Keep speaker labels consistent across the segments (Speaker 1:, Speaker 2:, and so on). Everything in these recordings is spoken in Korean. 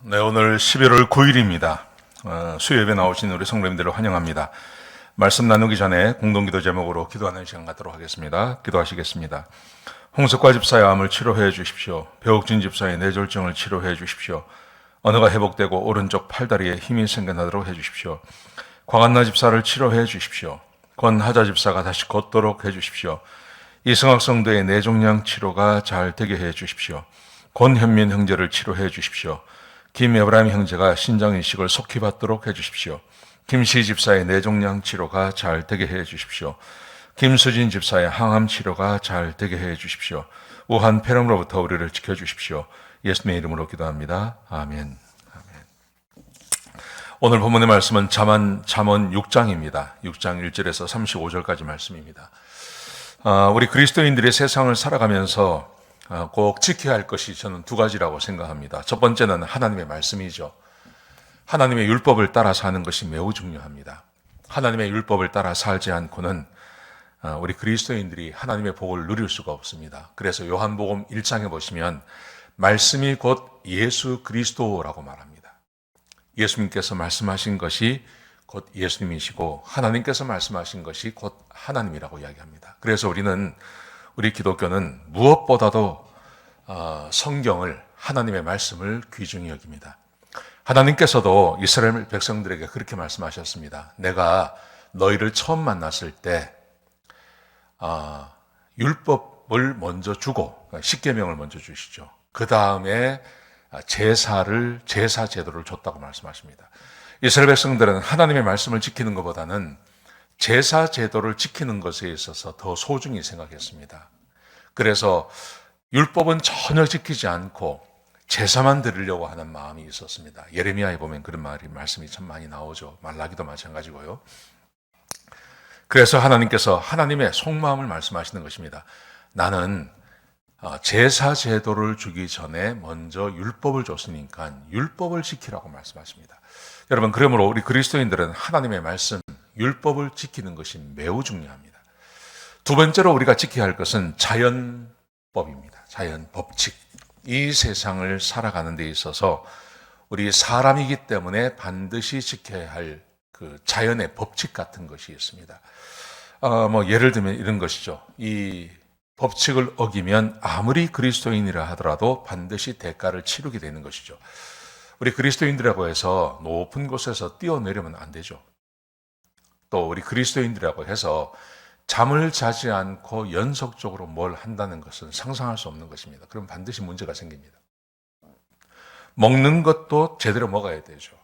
Speaker 1: 네, 오늘 11월 9일입니다. 수요예배 나오신 우리 성도님들을 환영합니다. 말씀 나누기 전에 공동기도 제목으로 기도하는 시간 갖도록 하겠습니다. 기도하시겠습니다. 홍석과 집사의 암을 치료해 주십시오. 배옥진 집사의 뇌졸중을 치료해 주십시오. 언어가 회복되고 오른쪽 팔다리에 힘이 생겨나도록 해 주십시오. 광한나 집사를 치료해 주십시오. 권하자 집사가 다시 걷도록 해 주십시오. 이승학 성도의 뇌종양 치료가 잘 되게 해 주십시오. 권현민 형제를 치료해 주십시오. 김에브라임 형제가 신장 이식을 속히 받도록 해주십시오. 김시 집사의 뇌종양 치료가 잘 되게 해 주십시오. 김수진 집사의 항암 치료가 잘 되게 해 주십시오. 우한 폐렴으로부터 우리를 지켜주십시오. 예수님의 이름으로 기도합니다. 아멘. 오늘 본문의 말씀은 잠언 6장입니다. 6장 1절에서 35절까지 말씀입니다. 우리 그리스도인들이 세상을 살아가면서 꼭 지켜야 할 것이 저는 두 가지라고 생각합니다. 첫 번째는 하나님의 말씀이죠. 하나님의 율법을 따라 사는 것이 매우 중요합니다. 하나님의 율법을 따라 살지 않고는 우리 그리스도인들이 하나님의 복을 누릴 수가 없습니다. 그래서 요한복음 1장에 보시면 말씀이 곧 예수 그리스도라고 말합니다. 예수님께서 말씀하신 것이 곧 예수님이시고 하나님께서 말씀하신 것이 곧 하나님이라고 이야기합니다. 그래서 우리 기독교는 무엇보다도 성경을, 하나님의 말씀을 귀중히 여깁니다. 하나님께서도 이스라엘 백성들에게 그렇게 말씀하셨습니다. 내가 너희를 처음 만났을 때 율법을 먼저 주고 십계명을 먼저 주시죠. 그 다음에 제사 제도를 줬다고 말씀하십니다. 이스라엘 백성들은 하나님의 말씀을 지키는 것보다는 제사 제도를 지키는 것에 있어서 더 소중히 생각했습니다. 그래서 율법은 전혀 지키지 않고 제사만 드리려고 하는 마음이 있었습니다. 예레미야에 보면 그런 말씀이 참 많이 나오죠. 말라기도 마찬가지고요. 그래서 하나님께서 하나님의 속마음을 말씀하시는 것입니다. 나는 제사 제도를 주기 전에 먼저 율법을 줬으니까 율법을 지키라고 말씀하십니다. 여러분, 그러므로 우리 그리스도인들은 하나님의 말씀, 율법을 지키는 것이 매우 중요합니다. 두 번째로 우리가 지켜야 할 것은 자연법입니다. 자연 법칙. 이 세상을 살아가는 데 있어서 우리 사람이기 때문에 반드시 지켜야 할 그 자연의 법칙 같은 것이 있습니다. 예를 들면 이런 것이죠. 이 법칙을 어기면 아무리 그리스도인이라 하더라도 반드시 대가를 치르게 되는 것이죠. 우리 그리스도인들이라고 해서 높은 곳에서 뛰어내리면 안 되죠. 또 우리 그리스도인들이라고 해서 잠을 자지 않고 연속적으로 뭘 한다는 것은 상상할 수 없는 것입니다. 그럼 반드시 문제가 생깁니다. 먹는 것도 제대로 먹어야 되죠.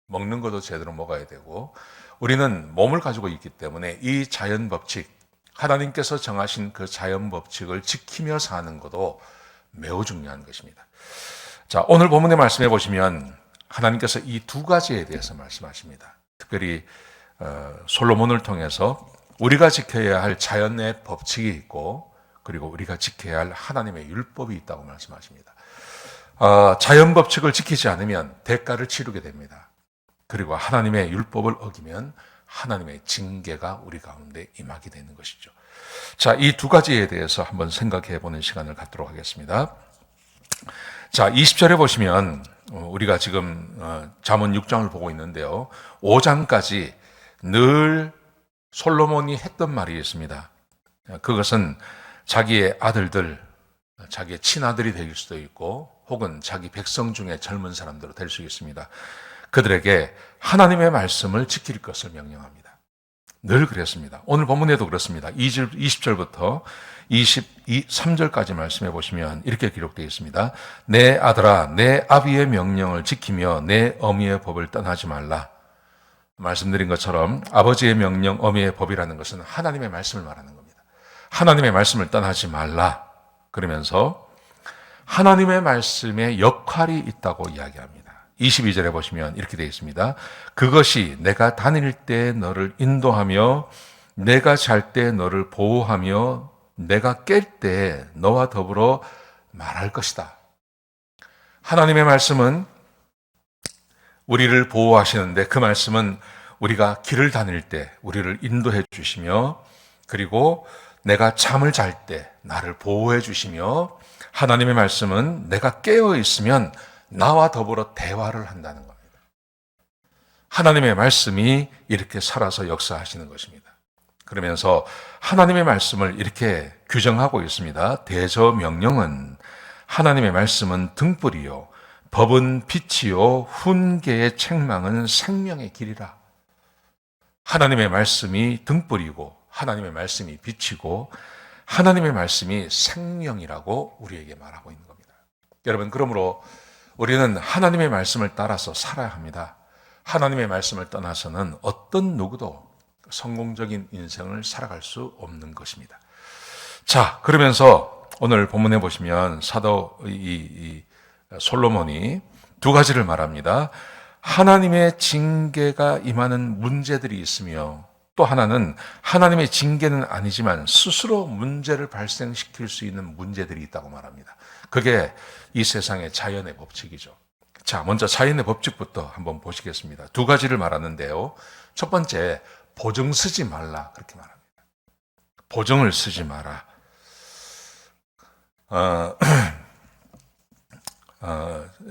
Speaker 1: 먹는 것도 제대로 먹어야 되고, 우리는 몸을 가지고 있기 때문에 이 자연 법칙, 하나님께서 정하신 그 자연 법칙을 지키며 사는 것도 매우 중요한 것입니다. 자, 오늘 본문의 말씀해 보시면 하나님께서 이 두 가지에 대해서 말씀하십니다. 특별히 솔로몬을 통해서 우리가 지켜야 할 자연의 법칙이 있고, 그리고 우리가 지켜야 할 하나님의 율법이 있다고 말씀하십니다. 자연 법칙을 지키지 않으면 대가를 치르게 됩니다. 그리고 하나님의 율법을 어기면 하나님의 징계가 우리 가운데 임하게 되는 것이죠. 자, 이 두 가지에 대해서 한번 생각해 보는 시간을 갖도록 하겠습니다. 자, 20절에 보시면 우리가 지금 잠언 6장을 보고 있는데요. 5장까지 늘 솔로몬이 했던 말이 있습니다. 그것은 자기의 아들들, 자기의 친아들이 될 수도 있고 혹은 자기 백성 중에 젊은 사람들로 될 수 있습니다. 그들에게 하나님의 말씀을 지킬 것을 명령합니다. 늘 그랬습니다. 오늘 본문에도 그렇습니다. 20절부터 23절까지 말씀해 보시면 이렇게 기록되어 있습니다. 내 아들아, 내 아비의 명령을 지키며 내 어미의 법을 떠나지 말라. 말씀드린 것처럼 아버지의 명령, 어미의 법이라는 것은 하나님의 말씀을 말하는 겁니다. 하나님의 말씀을 떠나지 말라. 그러면서 하나님의 말씀에 역할이 있다고 이야기합니다. 22절에 보시면 이렇게 되어 있습니다. 그것이 내가 다닐 때 너를 인도하며 내가 잘 때 너를 보호하며 내가 깰 때 너와 더불어 말할 것이다. 하나님의 말씀은 우리를 보호하시는데 그 말씀은 우리가 길을 다닐 때 우리를 인도해 주시며, 그리고 내가 잠을 잘 때 나를 보호해 주시며, 하나님의 말씀은 내가 깨어 있으면 나와 더불어 대화를 한다는 겁니다. 하나님의 말씀이 이렇게 살아서 역사하시는 것입니다. 그러면서 하나님의 말씀을 이렇게 규정하고 있습니다. 대저명령은 하나님의 말씀은 등불이요 법은 빛이요 훈계의 책망은 생명의 길이라. 하나님의 말씀이 등불이고 하나님의 말씀이 빛이고 하나님의 말씀이 생명이라고 우리에게 말하고 있는 겁니다. 여러분, 그러므로 우리는 하나님의 말씀을 따라서 살아야 합니다. 하나님의 말씀을 떠나서는 어떤 누구도 성공적인 인생을 살아갈 수 없는 것입니다. 자, 그러면서 오늘 본문에 보시면 사도 솔로몬이 두 가지를 말합니다. 하나님의 징계가 임하는 문제들이 있으며 또 하나는 하나님의 징계는 아니지만 스스로 문제를 발생시킬 수 있는 문제들이 있다고 말합니다. 그게 이 세상의 자연의 법칙이죠. 자, 먼저 자연의 법칙부터 한번 보시겠습니다. 두 가지를 말하는데요. 첫 번째, 보증 쓰지 말라, 그렇게 말합니다. 보증을 쓰지 마라.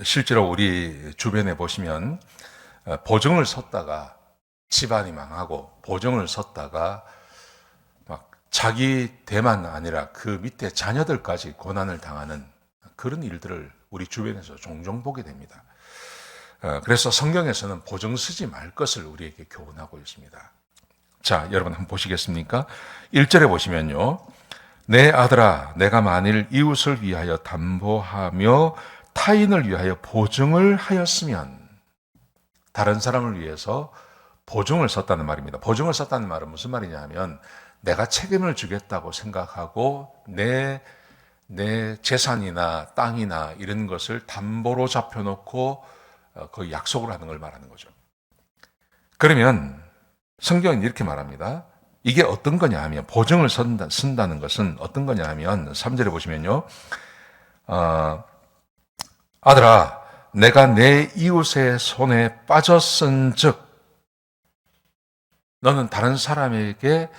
Speaker 1: 실제로 우리 주변에 보시면 보증을 섰다가 집안이 망하고 보증을 섰다가 막 자기 대만 아니라 그 밑에 자녀들까지 고난을 당하는 그런 일들을 우리 주변에서 종종 보게 됩니다. 그래서 성경에서는 보증 쓰지 말 것을 우리에게 교훈하고 있습니다. 자, 여러분 한번 보시겠습니까? 1절에 보시면요. 내 아들아, 내가 만일 이웃을 위하여 담보하며 타인을 위하여 보증을 하였으면, 다른 사람을 위해서 보증을 섰다는 말입니다. 보증을 섰다는 말은 무슨 말이냐 하면 내가 책임을 지겠다고 생각하고 내 재산이나 땅이나 이런 것을 담보로 잡혀놓고 그 약속을 하는 걸 말하는 거죠. 그러면 성경은 이렇게 말합니다. 이게 어떤 거냐 하면, 보증을 쓴다는 것은 어떤 거냐 하면 3절에 보시면요. 아들아, 내가 내 이웃의 손에 빠졌은 즉, 너는 다른 사람에게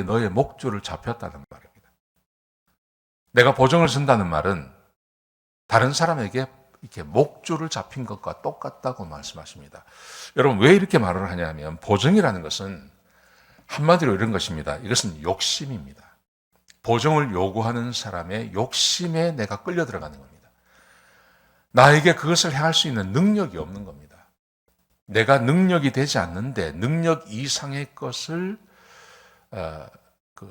Speaker 1: 너의 목줄을 잡혔다는 말입니다. 내가 보증을 쓴다는 말은 다른 사람에게 이렇게 목줄을 잡힌 것과 똑같다고 말씀하십니다. 여러분, 왜 이렇게 말을 하냐면, 보증이라는 것은 한마디로 이런 것입니다. 이것은 욕심입니다. 보증을 요구하는 사람의 욕심에 내가 끌려 들어가는 겁니다. 나에게 그것을 행할 수 있는 능력이 없는 겁니다. 내가 능력이 되지 않는데 능력 이상의 것을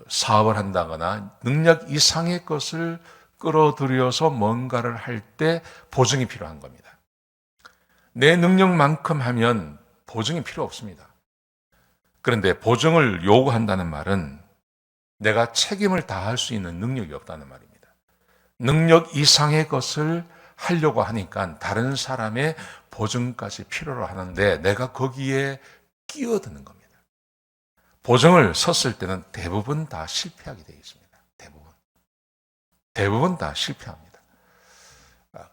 Speaker 1: 사업을 한다거나 능력 이상의 것을 끌어들여서 뭔가를 할 때 보증이 필요한 겁니다. 내 능력만큼 하면 보증이 필요 없습니다. 그런데 보증을 요구한다는 말은 내가 책임을 다할 수 있는 능력이 없다는 말입니다. 능력 이상의 것을 하려고 하니까 다른 사람의 보증까지 필요로 하는데 내가 거기에 끼어드는 겁니다. 보증을 섰을 때는 대부분 다 실패하게 되어 있습니다. 대부분 다 실패합니다.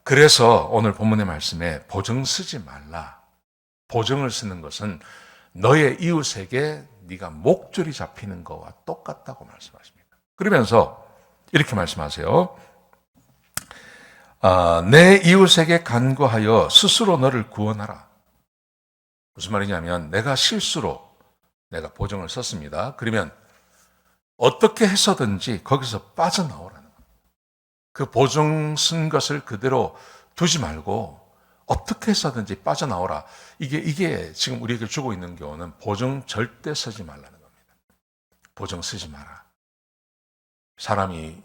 Speaker 1: 그래서 오늘 본문의 말씀에 보증 쓰지 말라. 보증을 쓰는 것은 너의 이웃에게 네가 목줄이 잡히는 거와 똑같다고 말씀하십니다. 그러면서 이렇게 말씀하세요. 내 이웃에게 간구하여 스스로 너를 구원하라. 무슨 말이냐면 내가 실수로 내가 보증을 썼습니다. 그러면 어떻게 해서든지 거기서 빠져나오라는 거예요. 그 보증 쓴 것을 그대로 두지 말고 어떻게 해서든지 빠져나오라. 이게 지금 우리에게 주고 있는 교훈은 보증 절대 쓰지 말라는 겁니다. 보증 쓰지 마라.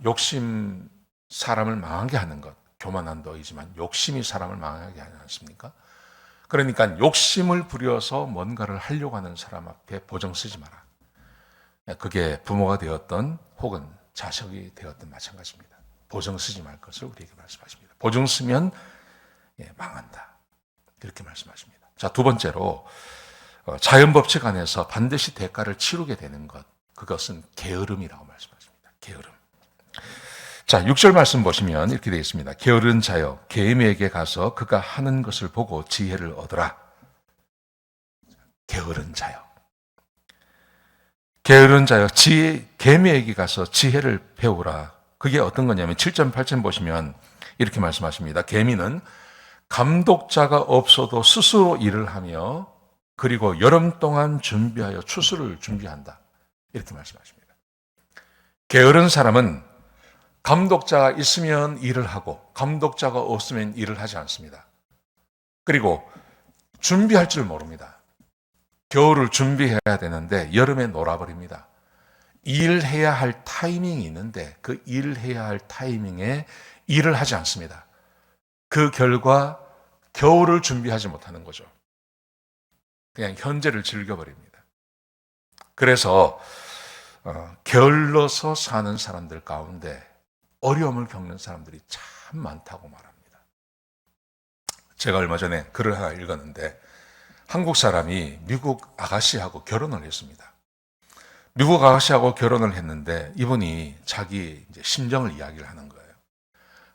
Speaker 1: 욕심 사람을 망하게 하는 것. 교만한 너이지만 욕심이 사람을 망하게 하지 않습니까? 그러니까 욕심을 부려서 뭔가를 하려고 하는 사람 앞에 보증 쓰지 마라. 그게 부모가 되었던 혹은 자식이 되었던 마찬가지입니다. 보증 쓰지 말 것을 우리에게 말씀하십니다. 보증 쓰면 망한다. 이렇게 말씀하십니다. 자, 두 번째로 자연법칙 안에서 반드시 대가를 치르게 되는 것, 그것은 게으름이라고 말씀하십니다. 게으름. 자, 6절 말씀 보시면 이렇게 되어 있습니다. 게으른 자여, 계미에게 가서 그가 하는 것을 보고 지혜를 얻으라. 게으른 자여. 게으른 자여, 계미에게 가서 지혜를 배우라. 그게 어떤 거냐면 7절, 8절 보시면 이렇게 말씀하십니다. 계미는 감독자가 없어도 스스로 일을 하며 그리고 여름 동안 준비하여 추수를 준비한다. 이렇게 말씀하십니다. 게으른 사람은 감독자가 있으면 일을 하고 감독자가 없으면 일을 하지 않습니다. 그리고 준비할 줄 모릅니다. 겨울을 준비해야 되는데 여름에 놀아버립니다. 일해야 할 타이밍이 있는데 그 일해야 할 타이밍에 일을 하지 않습니다. 그 결과 겨울을 준비하지 못하는 거죠. 그냥 현재를 즐겨버립니다. 그래서 게을러서 사는 사람들 가운데 어려움을 겪는 사람들이 참 많다고 말합니다. 제가 얼마 전에 글을 하나 읽었는데 한국 사람이 미국 아가씨하고 결혼을 했습니다. 미국 아가씨하고 결혼을 했는데 이분이 자기 이제 심정을 이야기를 하는 거예요.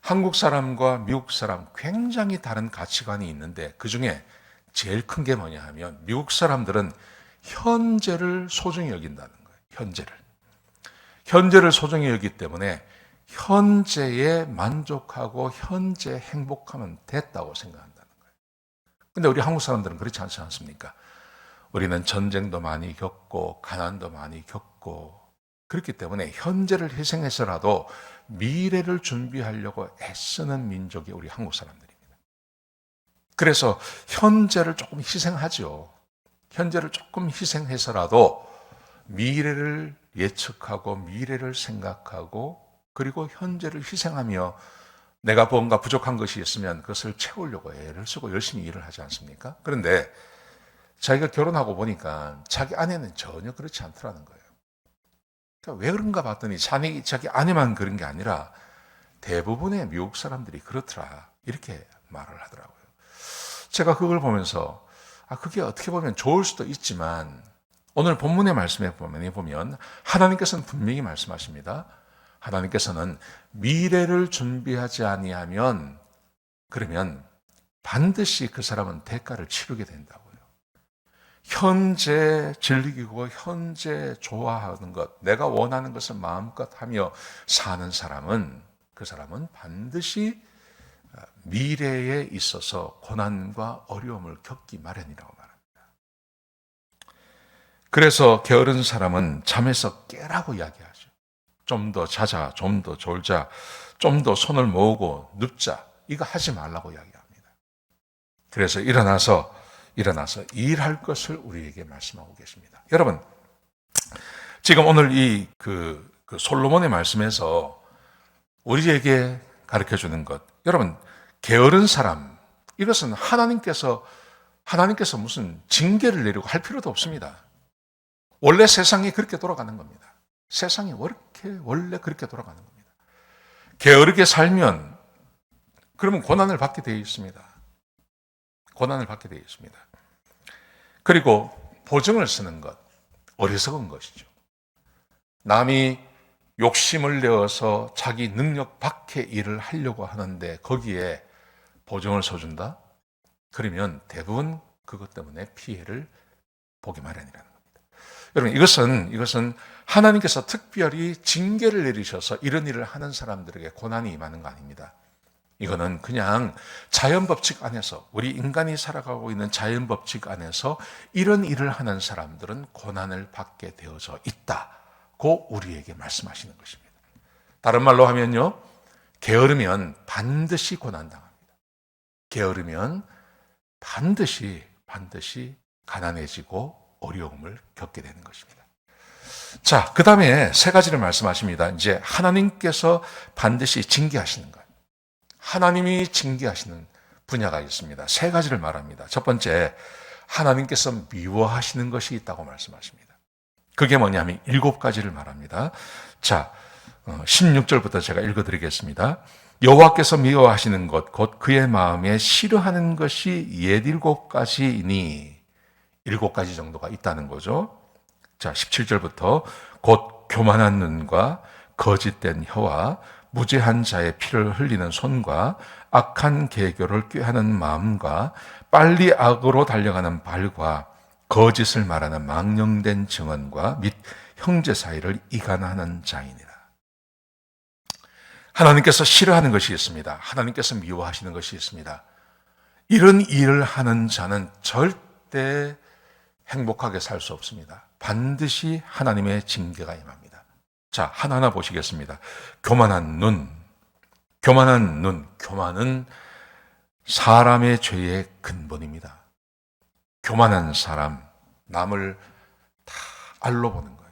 Speaker 1: 한국 사람과 미국 사람 굉장히 다른 가치관이 있는데 그 중에 제일 큰 게 뭐냐 하면 미국 사람들은 현재를 소중히 여긴다는 거예요. 현재를 소중히 여기기 때문에 현재에 만족하고 현재 행복하면 됐다고 생각한다는 거예요. 근데 우리 한국 사람들은 그렇지 않지 않습니까? 우리는 전쟁도 많이 겪고 가난도 많이 겪고 그렇기 때문에 현재를 희생해서라도 미래를 준비하려고 애쓰는 민족이 우리 한국 사람들입니다. 그래서 현재를 조금 희생하죠. 현재를 조금 희생해서라도 미래를 예측하고 미래를 생각하고 그리고 현재를 희생하며 내가 뭔가 부족한 것이 있으면 그것을 채우려고 애를 쓰고 열심히 일을 하지 않습니까? 그런데 자기가 결혼하고 보니까 자기 아내는 전혀 그렇지 않더라는 거예요. 그러니까 왜 그런가 봤더니 자기 아내만 그런 게 아니라 대부분의 미국 사람들이 그렇더라. 이렇게 말을 하더라고요. 제가 그걸 보면서 그게 어떻게 보면 좋을 수도 있지만 오늘 본문의 말씀에 보면 하나님께서는 분명히 말씀하십니다. 하나님께서는 미래를 준비하지 아니하면 그러면 반드시 그 사람은 대가를 치르게 된다고요. 현재 즐기고 현재 좋아하는 것, 내가 원하는 것을 마음껏 하며 사는 사람은 그 사람은 반드시 미래에 있어서 고난과 어려움을 겪기 마련이라고 말합니다. 그래서 게으른 사람은 잠에서 깨라고 이야기하죠. 좀 더 자자, 좀 더 졸자, 좀 더 손을 모으고 눕자. 이거 하지 말라고 이야기합니다. 그래서 일어나서 일할 것을 우리에게 말씀하고 계십니다. 여러분, 지금 오늘 이 솔로몬의 말씀에서 우리에게 가르쳐 주는 것, 여러분, 게으른 사람, 이것은 하나님께서 무슨 징계를 내리고 할 필요도 없습니다. 원래 세상이 그렇게 돌아가는 겁니다. 세상이 원래 그렇게 돌아가는 겁니다. 게으르게 살면 그러면 고난을 받게 되어 있습니다. 고난을 받게 되어 있습니다. 그리고 보증을 쓰는 것, 어리석은 것이죠. 남이 욕심을 내어서 자기 능력 밖의 일을 하려고 하는데 거기에 보증을 서준다? 그러면 대부분 그것 때문에 피해를 보기 마련이라는 겁니다. 여러분, 이것은 하나님께서 특별히 징계를 내리셔서 이런 일을 하는 사람들에게 고난이 임하는 거 아닙니다. 이거는 그냥 자연법칙 안에서 우리 인간이 살아가고 있는 자연법칙 안에서 이런 일을 하는 사람들은 고난을 받게 되어져 있다고 우리에게 말씀하시는 것입니다. 다른 말로 하면요, 게으르면 반드시 고난당합니다. 게으르면 반드시 가난해지고 어려움을 겪게 되는 것입니다. 자, 그 다음에 세 가지를 말씀하십니다. 이제 하나님께서 반드시 징계하시는 것. 하나님이 징계하시는 분야가 있습니다. 세 가지를 말합니다. 첫 번째, 하나님께서 미워하시는 것이 있다고 말씀하십니다. 그게 뭐냐면 7가지를 말합니다. 자, 16절부터 제가 읽어드리겠습니다. 여호와께서 미워하시는 것, 곧 그의 마음에 싫어하는 것이 7가지이니 7가지 정도가 있다는 거죠. 자, 17절부터 곧 교만한 눈과 거짓된 혀와 무죄한 자의 피를 흘리는 손과 악한 계교를 꾀하는 마음과 빨리 악으로 달려가는 발과 거짓을 말하는 망령된 증언과 및 형제 사이를 이간하는 자이니라. 하나님께서 싫어하는 것이 있습니다. 하나님께서 미워하시는 것이 있습니다. 이런 일을 하는 자는 절대 행복하게 살 수 없습니다. 반드시 하나님의 징계가 임합니다. 자, 하나하나 보시겠습니다. 교만한 눈. 교만은 사람의 죄의 근본입니다. 교만한 사람, 남을 다 알로 보는 거예요.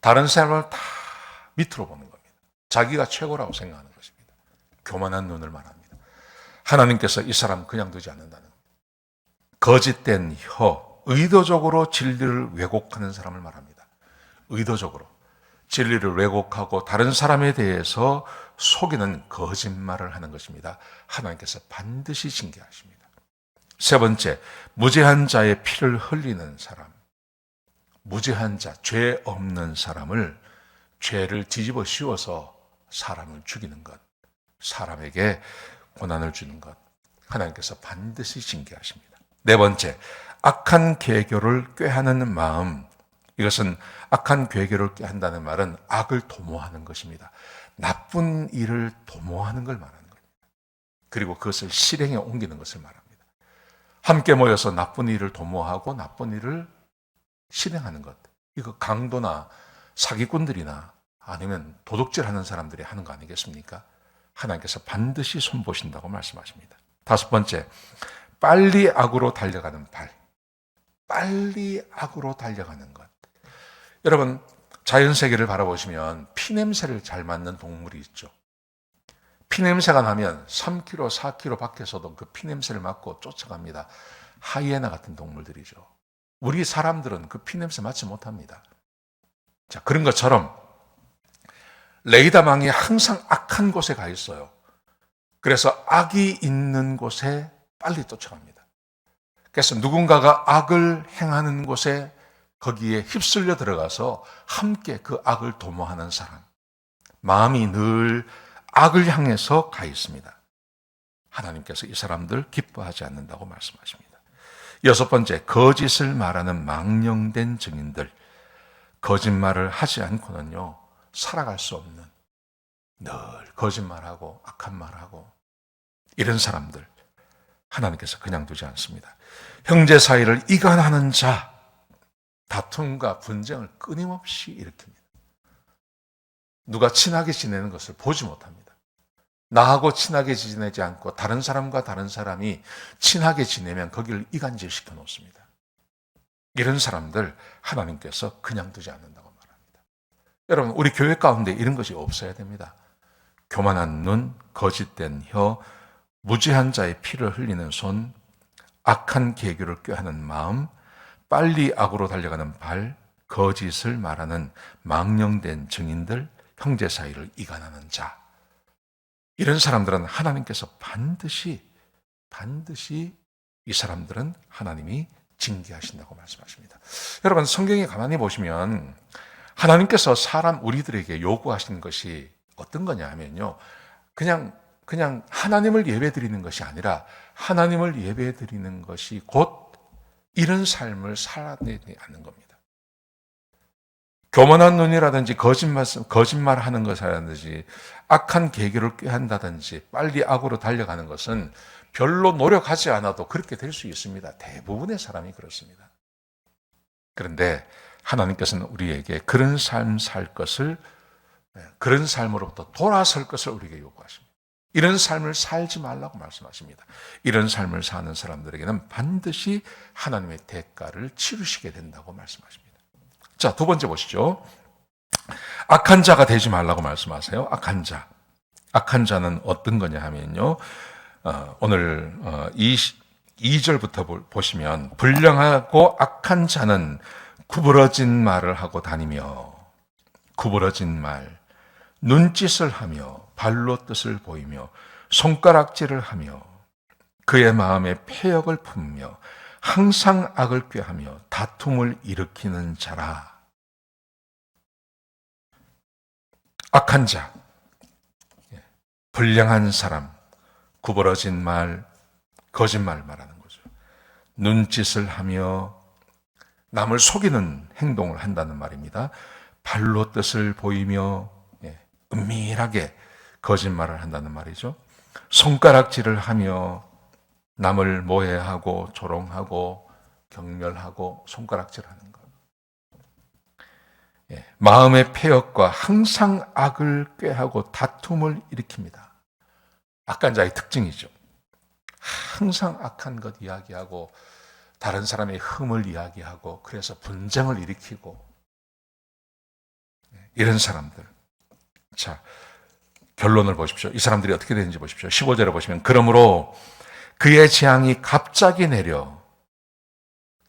Speaker 1: 다른 사람을 다 밑으로 보는 겁니다. 자기가 최고라고 생각하는 것입니다. 교만한 눈을 말합니다. 하나님께서 이 사람 그냥 두지 않는다는 겁니다. 거짓된 혀, 의도적으로 진리를 왜곡하는 사람을 말합니다. 의도적으로 진리를 왜곡하고 다른 사람에 대해서 속이는 거짓말을 하는 것입니다. 하나님께서 반드시 징계하십니다. 세 번째, 무죄한 자의 피를 흘리는 사람. 무죄한 자, 죄 없는 사람을 죄를 뒤집어 씌워서 사람을 죽이는 것, 사람에게 고난을 주는 것, 하나님께서 반드시 징계하십니다. 네 번째, 악한 계교를 꾀하는 마음. 이것은 악한 계교를 꾀한다는 말은 악을 도모하는 것입니다. 나쁜 일을 도모하는 걸 말하는 겁니다. 그리고 그것을 실행에 옮기는 것을 말합니다. 함께 모여서 나쁜 일을 도모하고 나쁜 일을 실행하는 것. 이거 강도나 사기꾼들이나 아니면 도둑질하는 사람들이 하는 거 아니겠습니까? 하나님께서 반드시 손보신다고 말씀하십니다. 다섯 번째, 빨리 악으로 달려가는 발. 빨리 악으로 달려가는 것. 여러분, 자연세계를 바라보시면 피냄새를 잘 맡는 동물이 있죠. 피냄새가 나면 3km, 4km 밖에서도 그 피냄새를 맡고 쫓아갑니다. 하이에나 같은 동물들이죠. 우리 사람들은 그 피냄새 맡지 못합니다. 자, 그런 것처럼 레이더망이 항상 악한 곳에 가 있어요. 그래서 악이 있는 곳에 빨리 쫓아갑니다. 그래서 누군가가 악을 행하는 곳에 거기에 휩쓸려 들어가서 함께 그 악을 도모하는 사람. 마음이 늘 악을 향해서 가 있습니다. 하나님께서 이 사람들 기뻐하지 않는다고 말씀하십니다. 여섯 번째, 거짓을 말하는 망령된 증인들. 거짓말을 하지 않고는요, 살아갈 수 없는, 늘 거짓말하고 악한 말하고 이런 사람들 하나님께서 그냥 두지 않습니다. 형제 사이를 이간하는 자, 다툼과 분쟁을 끊임없이 일으킵니다. 누가 친하게 지내는 것을 보지 못합니다. 나하고 친하게 지내지 않고 다른 사람과 다른 사람이 친하게 지내면 거기를 이간질시켜 놓습니다. 이런 사람들 하나님께서 그냥 두지 않는다고 말합니다. 여러분, 우리 교회 가운데 이런 것이 없어야 됩니다. 교만한 눈, 거짓된 혀, 무죄한 자의 피를 흘리는 손, 악한 계교를 꾀하는 마음, 빨리 악으로 달려가는 발, 거짓을 말하는 망령된 증인들, 형제 사이를 이간하는 자. 이런 사람들은 하나님께서 반드시 이 사람들은 하나님이 징계하신다고 말씀하십니다. 여러분, 성경에 가만히 보시면 하나님께서 우리들에게 요구하시는 것이 어떤 거냐 하면요. 그냥 하나님을 예배드리는 것이 아니라 하나님을 예배드리는 것이 곧 이런 삶을 살아내지 않는 겁니다. 교만한 눈이라든지 거짓말하는 것이라든지 악한 계교를 꾀한다든지 빨리 악으로 달려가는 것은 별로 노력하지 않아도 그렇게 될 수 있습니다. 대부분의 사람이 그렇습니다. 그런데 하나님께서는 우리에게 그런 삶 살 것을, 그런 삶으로부터 돌아설 것을 우리에게 요구하십니다. 이런 삶을 살지 말라고 말씀하십니다. 이런 삶을 사는 사람들에게는 반드시 하나님의 대가를 치르시게 된다고 말씀하십니다. 자, 두 번째 보시죠. 악한 자가 되지 말라고 말씀하세요. 악한 자. 악한 자는 어떤 거냐 하면요. 오늘 2절부터 보시면 불량하고 악한 자는 구부러진 말을 하고 다니며, 구부러진 말, 눈짓을 하며 발로 뜻을 보이며 손가락질을 하며 그의 마음에 패역을 품으며 항상 악을 꾀하며 다툼을 일으키는 자라. 악한 자, 불량한 사람, 구부러진 말, 거짓말 말하는 거죠. 눈짓을 하며 남을 속이는 행동을 한다는 말입니다. 발로 뜻을 보이며 은밀하게 거짓말을 한다는 말이죠. 손가락질을 하며 남을 모해하고 조롱하고 경멸하고 손가락질하는 것. 예, 마음의 패역과 항상 악을 꾀하고 다툼을 일으킵니다. 악한 자의 특징이죠. 항상 악한 것 이야기하고 다른 사람의 흠을 이야기하고 그래서 분쟁을 일으키고 이런 사람들. 자, 결론을 보십시오. 이 사람들이 어떻게 되는지 보십시오. 15절에 보시면 그러므로 그의 재앙이 갑자기 내려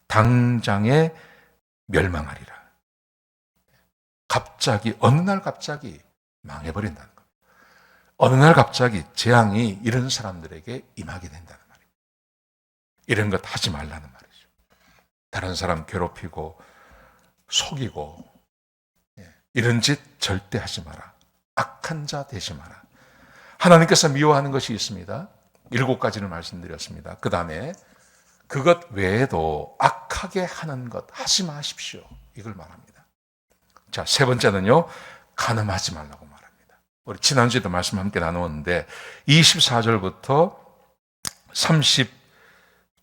Speaker 1: 당장에 멸망하리라. 갑자기 어느 날 갑자기 망해버린다는 겁니다. 어느 날 갑자기 재앙이 이런 사람들에게 임하게 된다는 말입니다. 이런 것 하지 말라는 말이죠. 다른 사람 괴롭히고 속이고 이런 짓 절대 하지 마라. 악한 자 되지 마라. 하나님께서 미워하는 것이 있습니다. 7가지를 말씀드렸습니다. 그 다음에 그것 외에도 악하게 하는 것 하지 마십시오. 이걸 말합니다. 자, 세 번째는요. 간음하지 말라고 말합니다. 우리 지난주에도 말씀 함께 나누었는데 24절부터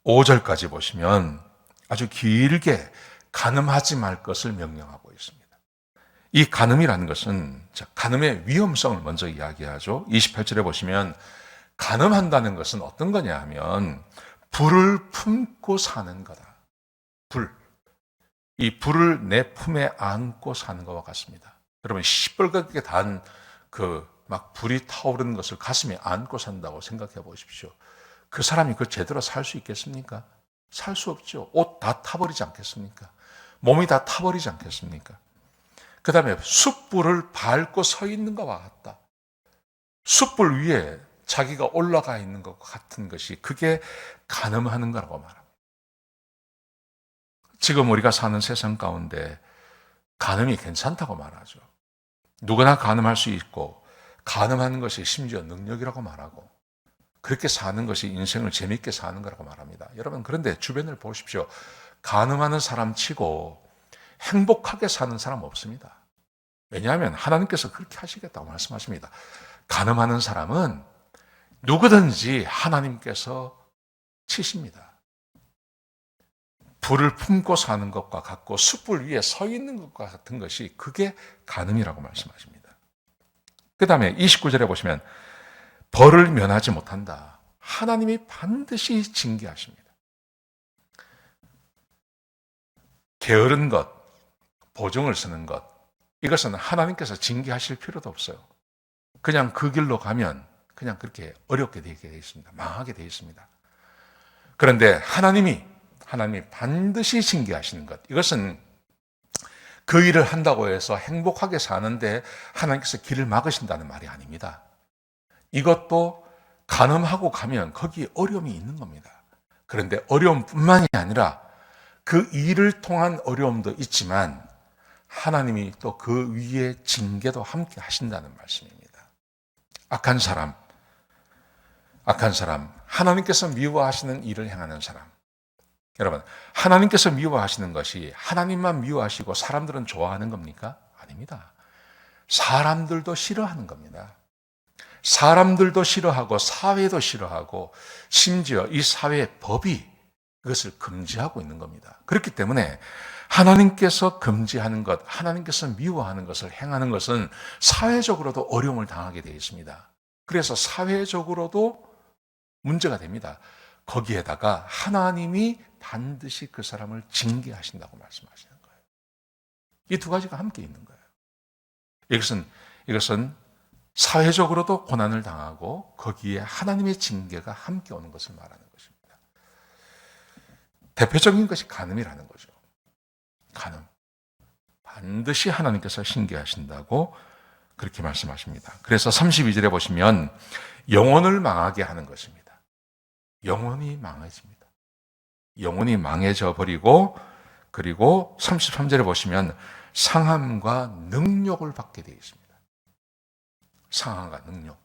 Speaker 1: 35절까지 보시면 아주 길게 간음하지 말 것을 명령하고 있습니다. 이 간음이라는 것은 간음의 위험성을 먼저 이야기하죠. 28절에 보시면 간음한다는 것은 어떤 거냐 하면 불을 품고 사는 거다. 불. 이 불을 내 품에 안고 사는 것과 같습니다. 여러분 시뻘겋게 단 막 불이 타오르는 것을 가슴에 안고 산다고 생각해 보십시오. 그 사람이 그걸 제대로 살 수 있겠습니까? 살 수 없죠. 옷 다 타버리지 않겠습니까? 몸이 다 타버리지 않겠습니까? 그 다음에 숯불을 밟고 서 있는 것과 같다. 숯불 위에 자기가 올라가 있는 것과 같은 것이 그게 간음하는 거라고 말합니다. 지금 우리가 사는 세상 가운데 간음이 괜찮다고 말하죠. 누구나 간음할 수 있고 간음하는 것이 심지어 능력이라고 말하고 그렇게 사는 것이 인생을 재밌게 사는 거라고 말합니다. 여러분 그런데 주변을 보십시오. 간음하는 사람 치고 행복하게 사는 사람 없습니다. 왜냐하면 하나님께서 그렇게 하시겠다고 말씀하십니다. 간음하는 사람은 누구든지 하나님께서 치십니다. 불을 품고 사는 것과 같고 숯불 위에 서 있는 것과 같은 것이 그게 간음이라고 말씀하십니다. 그 다음에 29절에 보시면 벌을 면하지 못한다. 하나님이 반드시 징계하십니다. 게으른 것, 보증을 쓰는 것, 이것은 하나님께서 징계하실 필요도 없어요. 그냥 그 길로 가면 그냥 그렇게 어렵게 되게 되어 있습니다. 망하게 되어 있습니다. 그런데 하나님이 반드시 징계하시는 것, 이것은 그 일을 한다고 해서 행복하게 사는데 하나님께서 길을 막으신다는 말이 아닙니다. 이것도 간음하고 가면 거기에 어려움이 있는 겁니다. 그런데 어려움뿐만이 아니라 그 일을 통한 어려움도 있지만 하나님이 또 그 위에 징계도 함께 하신다는 말씀입니다. 악한 사람, 하나님께서 미워하시는 일을 행하는 사람. 여러분, 하나님께서 미워하시는 것이 하나님만 미워하시고 사람들은 좋아하는 겁니까? 아닙니다. 사람들도 싫어하는 겁니다. 사람들도 싫어하고 사회도 싫어하고 심지어 이 사회의 법이 그것을 금지하고 있는 겁니다. 그렇기 때문에 하나님께서 금지하는 것, 하나님께서 미워하는 것을 행하는 것은 사회적으로도 어려움을 당하게 되어 있습니다. 그래서 사회적으로도 문제가 됩니다. 거기에다가 하나님이 반드시 그 사람을 징계하신다고 말씀하시는 거예요. 이 두 가지가 함께 있는 거예요. 이것은 사회적으로도 고난을 당하고 거기에 하나님의 징계가 함께 오는 것을 말하는 것입니다. 대표적인 것이 간음이라는 거죠. 간음. 반드시 하나님께서 징계하신다고 그렇게 말씀하십니다. 그래서 32절에 보시면 영혼을 망하게 하는 것입니다. 영혼이 망해집니다. 영혼이 망해져 버리고 그리고 33절에 보시면 상함과 능욕을 받게 되어 있습니다. 상함과 능욕.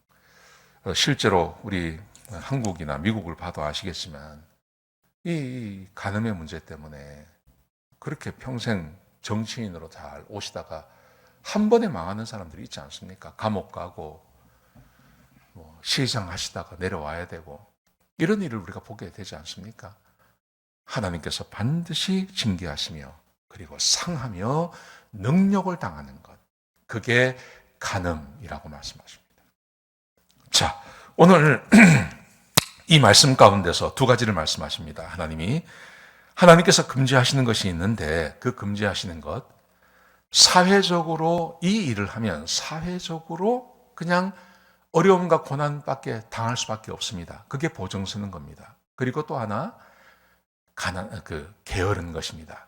Speaker 1: 실제로 우리 한국이나 미국을 봐도 아시겠지만 이 간음의 문제 때문에 그렇게 평생 정치인으로 잘 오시다가 한 번에 망하는 사람들이 있지 않습니까? 감옥 가고 시장 하시다가 내려와야 되고 이런 일을 우리가 보게 되지 않습니까? 하나님께서 반드시 징계하시며 그리고 상하며 능력을 당하는 것, 그게 간음이라고 말씀하십니다. 자, 오늘 이 말씀 가운데서 두 가지를 말씀하십니다. 하나님께서 금지하시는 것이 있는데 그 금지하시는 것, 사회적으로 이 일을 하면 사회적으로 그냥 어려움과 고난밖에 당할 수밖에 없습니다. 그게 보증 서는 겁니다. 그리고 또 하나 게으른 것입니다.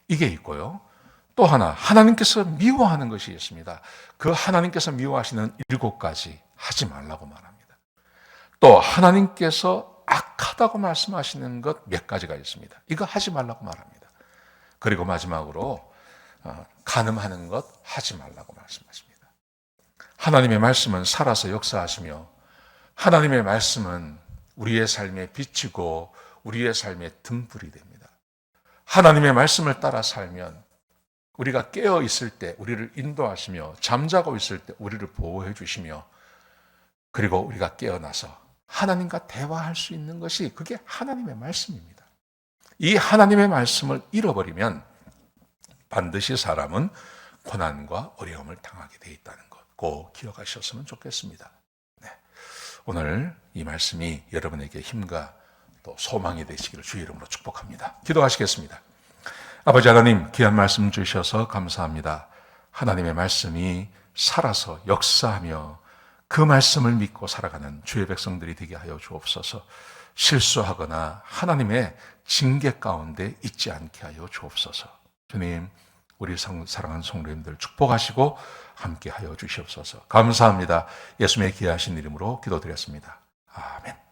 Speaker 1: 이게 있고요. 또 하나 하나님께서 미워하는 것이 있습니다. 그 하나님께서 미워하시는 7가지 하지 말라고 말합니다. 또 하나님께서 악하다고 말씀하시는 것 몇 가지가 있습니다. 이거 하지 말라고 말합니다. 그리고 마지막으로 간음하는 것 하지 말라고 말씀하십니다. 하나님의 말씀은 살아서 역사하시며 하나님의 말씀은 우리의 삶의 빛이고 우리의 삶의 등불이 됩니다. 하나님의 말씀을 따라 살면 우리가 깨어 있을 때 우리를 인도하시며 잠자고 있을 때 우리를 보호해 주시며 그리고 우리가 깨어나서 하나님과 대화할 수 있는 것이 그게 하나님의 말씀입니다. 이 하나님의 말씀을 잃어버리면 반드시 사람은 고난과 어려움을 당하게 돼 있다는 것 꼭 기억하셨으면 좋겠습니다. 네. 오늘 이 말씀이 여러분에게 힘과 또 소망이 되시기를 주의 이름으로 축복합니다. 기도하시겠습니다. 아버지 하나님, 귀한 말씀 주셔서 감사합니다. 하나님의 말씀이 살아서 역사하며 그 말씀을 믿고 살아가는 주의 백성들이 되게 하여 주옵소서. 실수하거나 하나님의 징계 가운데 있지 않게 하여 주옵소서. 주님, 우리 사랑하는 성도님들 축복하시고 함께 하여 주시옵소서. 감사합니다. 예수님의 귀하신 이름으로 기도드렸습니다. 아멘.